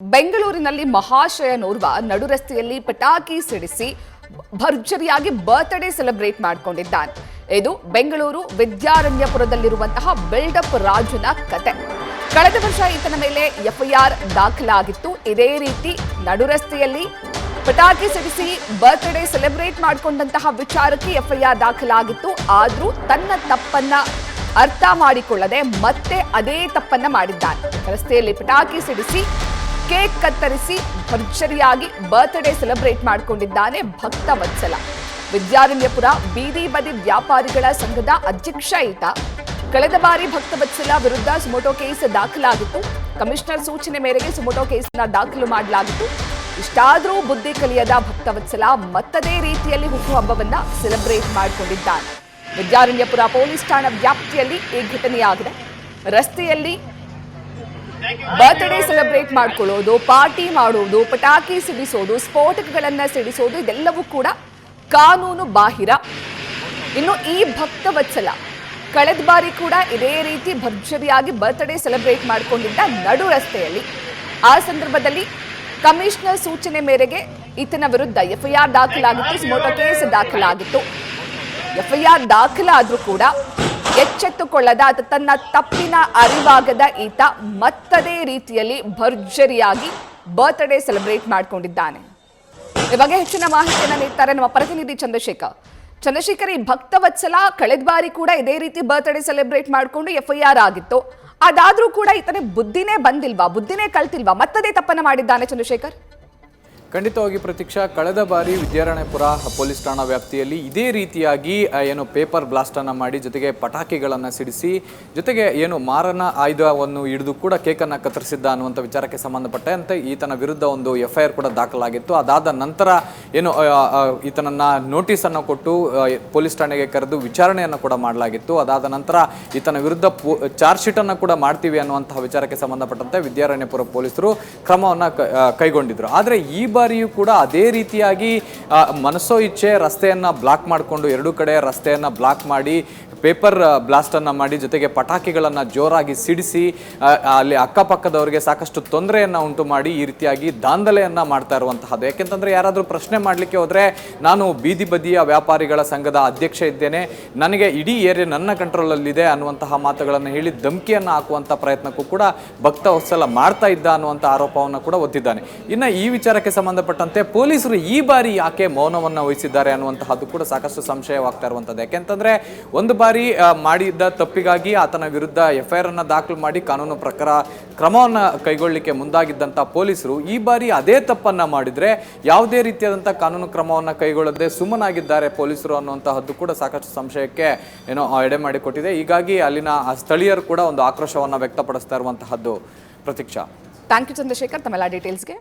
ಬೆಂಗಳೂರಿನಲ್ಲಿ ಮಹಾಶಯನೋರ್ವ ನಡು ರಸ್ತೆಯಲ್ಲಿ ಪಟಾಕಿ ಸಿಡಿಸಿ ಭರ್ಜರಿಯಾಗಿ ಬರ್ತ್ಡೇ ಸೆಲೆಬ್ರೇಟ್ ಮಾಡಿಕೊಂಡಿದ್ದಾನೆ. ಇದು ಬೆಂಗಳೂರು ವಿದ್ಯಾರಣ್ಯಪುರದಲ್ಲಿರುವಂತಹ ಬಿಲ್ಡಪ್ ರಾಜುನ ಕತೆ. ಕಳೆದ ವರ್ಷ ಈತನ ಮೇಲೆ ಎಫ್ಐಆರ್ ದಾಖಲಾಗಿತ್ತು. ಇದೇ ರೀತಿ ನಡು ರಸ್ತೆಯಲ್ಲಿ ಪಟಾಕಿ ಸಿಡಿಸಿ ಬರ್ತ್ಡೇ ಸೆಲೆಬ್ರೇಟ್ ಮಾಡಿಕೊಂಡಂತಹ ವಿಚಾರಕ್ಕೆ ಎಫ್ಐಆರ್ ದಾಖಲಾಗಿತ್ತು. ಆದ್ರೂ ತನ್ನ ತಪ್ಪನ್ನ ಅರ್ಥ ಮಾಡಿಕೊಳ್ಳದೆ ಮತ್ತೆ ಅದೇ ತಪ್ಪನ್ನ ಮಾಡಿದ್ದಾನೆ. ರಸ್ತೆಯಲ್ಲಿ ಪಟಾಕಿ ಸಿಡಿಸಿ ಕೇಕ್ ಕತ್ತರಿಸಿ ಭರ್ಜರಿಯಾಗಿ ಬರ್ತ್ಡೇ ಸೆಲೆಬ್ರೇಟ್ ಮಾಡಿಕೊಂಡಿದ್ದಾನೆ ಭಕ್ತ ವತ್ಸಲ. ವಿದ್ಯಾರಣ್ಯಪುರ ಬೀದಿ ಬದಿ ವ್ಯಾಪಾರಿಗಳ ಸಂಘದ ಅಧ್ಯಕ್ಷ ಈತ. ಕಳೆದ ಬಾರಿ ಭಕ್ತ ವತ್ಸಲ ವಿರುದ್ಧ ಸುಮೋಟೋ ಕೇಸ್ ದಾಖಲಾಗಿತ್ತು. ಕಮಿಷನರ್ ಸೂಚನೆ ಮೇರೆಗೆ ಸುಮೋಟೋ ಕೇಸ್ನ ದಾಖಲು ಮಾಡಲಾಗಿತ್ತು. ಇಷ್ಟಾದರೂ ಬುದ್ಧಿ ಕಲಿಯದ ಭಕ್ತ ವತ್ಸಲ ಮತ್ತದೇ ರೀತಿಯಲ್ಲಿ ಹುಟ್ಟುಹಬ್ಬವನ್ನ ಸೆಲೆಬ್ರೇಟ್ ಮಾಡಿಕೊಂಡಿದ್ದಾನೆ. ವಿದ್ಯಾರಣ್ಯಪುರ ಪೊಲೀಸ್ ಠಾಣಾ ವ್ಯಾಪ್ತಿಯಲ್ಲಿ ಈ ಘಟನೆಯಾಗಿದೆ. ರಸ್ತೆಯಲ್ಲಿ ಬರ್ತ್ಡೇ ಸೆಲೆಬ್ರೇಟ್ ಮಾಡ್ಕೊಳ್ಳೋದು, ಪಾರ್ಟಿ ಮಾಡೋದು, ಪಟಾಕಿ ಸಿಡಿಸೋದು, ಸ್ಫೋಟಕಗಳನ್ನ ಸಿಡಿಸೋದು ಇದೆಲ್ಲವೂ ಕೂಡ ಕಾನೂನು ಬಾಹಿರ. ಇನ್ನು ಈ ಭಕ್ತ ವತ್ಸಲ ಕಳೆದ ಬಾರಿ ಕೂಡ ಇದೇ ರೀತಿ ಭರ್ಜರಿಯಾಗಿ ಬರ್ತ್ಡೇ ಸೆಲೆಬ್ರೇಟ್ ಮಾಡಿಕೊಂಡಿದ್ದ ನಡು ರಸ್ತೆಯಲ್ಲಿ. ಆ ಸಂದರ್ಭದಲ್ಲಿ ಕಮಿಷನರ್ ಸೂಚನೆ ಮೇರೆಗೆ ಈತನ ವಿರುದ್ಧ ಎಫ್ಐಆರ್ ದಾಖಲಾಗಿತ್ತು, ಸುಮೋಟೋ ಕೇಸ್ ದಾಖಲಾಗಿತ್ತು. ಎಫ್ಐಆರ್ ದಾಖಲಾದ್ರೂ ಕೂಡ ಎಚ್ಚೆತ್ತುಕೊಳ್ಳದ ತನ್ನ ತಪ್ಪಿನ ಅರಿವಾಗದ ಈತ ಮತ್ತದೇ ರೀತಿಯಲ್ಲಿ ಭರ್ಜರಿಯಾಗಿ ಬರ್ತ್ಡೇ ಸೆಲೆಬ್ರೇಟ್ ಮಾಡಿಕೊಂಡಿದ್ದಾನೆ. ಈ ಬಗ್ಗೆ ಹೆಚ್ಚಿನ ಮಾಹಿತಿಯನ್ನು ನೀಡ್ತಾರೆ ನಮ್ಮ ಪ್ರತಿನಿಧಿ ಚಂದ್ರಶೇಖರ್. ಈ ಭಕ್ತ ವತ್ಸಲ ಕಳೆದ ಬಾರಿ ಕೂಡ ಇದೇ ರೀತಿ ಬರ್ತ್ಡೇ ಸೆಲೆಬ್ರೇಟ್ ಮಾಡಿಕೊಂಡು ಎಫ್ಐಆರ್ ಆಗಿತ್ತು. ಅದಾದ್ರೂ ಕೂಡ ಈತನೇ ಬುದ್ಧಿನೇ ಬಂದಿಲ್ವಾ, ಬುದ್ಧಿನೇ ಕಲ್ತಿಲ್ವಾ, ಮತ್ತದೇ ತಪ್ಪನ್ನ ಮಾಡಿದ್ದಾನೆ ಚಂದ್ರಶೇಖರ್? ಖಂಡಿತವಾಗಿ ಪ್ರತೀಕ್ಷಾ, ಕಳೆದ ಬಾರಿ ವಿದ್ಯಾರಣ್ಯಪುರ ಪೊಲೀಸ್ ಠಾಣಾ ವ್ಯಾಪ್ತಿಯಲ್ಲಿ ಇದೇ ರೀತಿಯಾಗಿ ಏನು ಪೇಪರ್ ಬ್ಲಾಸ್ಟನ್ನು ಮಾಡಿ ಜೊತೆಗೆ ಪಟಾಕಿಗಳನ್ನು ಸಿಡಿಸಿ ಜೊತೆಗೆ ಏನು ಮಾರನ ಆಯುಧವನ್ನು ಹಿಡಿದು ಕೂಡ ಕೇಕನ್ನು ಕತ್ತರಿಸಿದ್ದ ಅನ್ನುವಂಥ ವಿಚಾರಕ್ಕೆ ಸಂಬಂಧಪಟ್ಟಂತೆ ಈತನ ವಿರುದ್ಧ ಒಂದು ಎಫ್ಐಆರ್ ಕೂಡ ದಾಖಲಾಗಿತ್ತು. ಅದಾದ ನಂತರ ಏನು ಈತನನ್ನು ನೋಟಿಸನ್ನು ಕೊಟ್ಟು ಪೊಲೀಸ್ ಠಾಣೆಗೆ ಕರೆದು ವಿಚಾರಣೆಯನ್ನು ಕೂಡ ಮಾಡಲಾಗಿತ್ತು. ಅದಾದ ನಂತರ ಈತನ ವಿರುದ್ಧ ಚಾರ್ಜ್ ಶೀಟನ್ನು ಕೂಡ ಮಾಡ್ತೀವಿ ಅನ್ನುವಂತಹ ವಿಚಾರಕ್ಕೆ ಸಂಬಂಧಪಟ್ಟಂತೆ ವಿದ್ಯಾರಣ್ಯಪುರ ಪೊಲೀಸರು ಕ್ರಮವನ್ನು ಕೈಗೊಂಡಿದ್ರು. ಆದರೆ ಈ ಬಾರಿಯೂ ಕೂಡ ಅದೇ ರೀತಿಯಾಗಿ ಮನಸೋ ಇಚ್ಛೆ ರಸ್ತೆಯನ್ನು ಬ್ಲಾಕ್ ಮಾಡಿಕೊಂಡು ಎರಡು ಕಡೆ ರಸ್ತೆಯನ್ನು ಬ್ಲಾಕ್ ಮಾಡಿ ಪೇಪರ್ ಬ್ಲಾಸ್ಟನ್ನು ಮಾಡಿ ಜೊತೆಗೆ ಪಟಾಕಿಗಳನ್ನು ಜೋರಾಗಿ ಸಿಡಿಸಿ ಅಲ್ಲಿ ಅಕ್ಕಪಕ್ಕದವರಿಗೆ ಸಾಕಷ್ಟು ತೊಂದರೆಯನ್ನು ಉಂಟು ಮಾಡಿ ಈ ರೀತಿಯಾಗಿ ದಾಂಧಲೆಯನ್ನು ಮಾಡ್ತಾ ಇರುವಂತಹದ್ದು. ಯಾಕೆಂತಂದರೆ ಯಾರಾದರೂ ಪ್ರಶ್ನೆ ಮಾಡಲಿಕ್ಕೆ ಹೋದರೆ ನಾನು ಬೀದಿ ಬದಿಯ ವ್ಯಾಪಾರಿಗಳ ಸಂಘದ ಅಧ್ಯಕ್ಷ ಇದ್ದೇನೆ, ನನಗೆ ಇಡೀ ಏರಿಯಾ ನನ್ನ ಕಂಟ್ರೋಲಲ್ಲಿದೆ ಅನ್ನುವಂತಹ ಮಾತುಗಳನ್ನು ಹೇಳಿ ಧಮಕಿಯನ್ನು ಹಾಕುವಂಥ ಪ್ರಯತ್ನಕ್ಕೂ ಕೂಡ ಭಕ್ತ ವತ್ಸಲ ಮಾಡ್ತಾ ಇದ್ದ ಅನ್ನುವಂಥ ಆರೋಪವನ್ನು ಕೂಡ ಒತ್ತಿದ್ದಾನೆ. ಇನ್ನು ಈ ವಿಚಾರಕ್ಕೆ ಸಂಬಂಧಪಟ್ಟಂತೆ ಪೊಲೀಸರು ಈ ಬಾರಿ ಯಾಕೆ ಮೌನವನ್ನು ವಹಿಸಿದ್ದಾರೆ ಅನ್ನುವಂತಹದ್ದು ಕೂಡ ಸಾಕಷ್ಟು ಸಂಶಯವಾಗ್ತಾ ಇರುವಂಥದ್ದು. ಯಾಕೆಂತಂದರೆ ಒಂದು ಬಾರಿ ಮಾಡಿದ್ದ ತಪ್ಪಿಗಾಗಿ ಆತನ ವಿರುದ್ಧ ಎಫ್ಐಆರ್ ಅನ್ನು ದಾಖಲು ಮಾಡಿ ಕಾನೂನು ಪ್ರಕಾರ ಕ್ರಮವನ್ನು ಕೈಗೊಳ್ಳಲಿಕ್ಕೆ ಮುಂದಾಗಿದ್ದಂಥ ಪೊಲೀಸರು ಈ ಬಾರಿ ಅದೇ ತಪ್ಪನ್ನು ಮಾಡಿದರೆ ಯಾವುದೇ ರೀತಿಯಾದಂಥ ಕಾನೂನು ಕ್ರಮವನ್ನು ಕೈಗೊಳ್ಳದೆ ಸುಮ್ಮನಾಗಿದ್ದಾರೆ ಪೊಲೀಸರು ಅನ್ನುವಂತಹದ್ದು ಕೂಡ ಸಾಕಷ್ಟು ಸಂಶಯಕ್ಕೆ ಏನೋ ಎಡೆ ಮಾಡಿಕೊಟ್ಟಿದೆ. ಹೀಗಾಗಿ ಅಲ್ಲಿನ ಸ್ಥಳೀಯರು ಕೂಡ ಒಂದು ಆಕ್ರೋಶವನ್ನು ವ್ಯಕ್ತಪಡಿಸ್ತಾ ಇರುವಂತಹದ್ದು. ಪ್ರತೀಕ್ಷಾ, ಥ್ಯಾಂಕ್ ಯು ಚಂದ್ರಶೇಖರ್ ತಮ್ಮೆಲ್ಲ ಡೀಟೇಲ್ಸ್ಗೆ.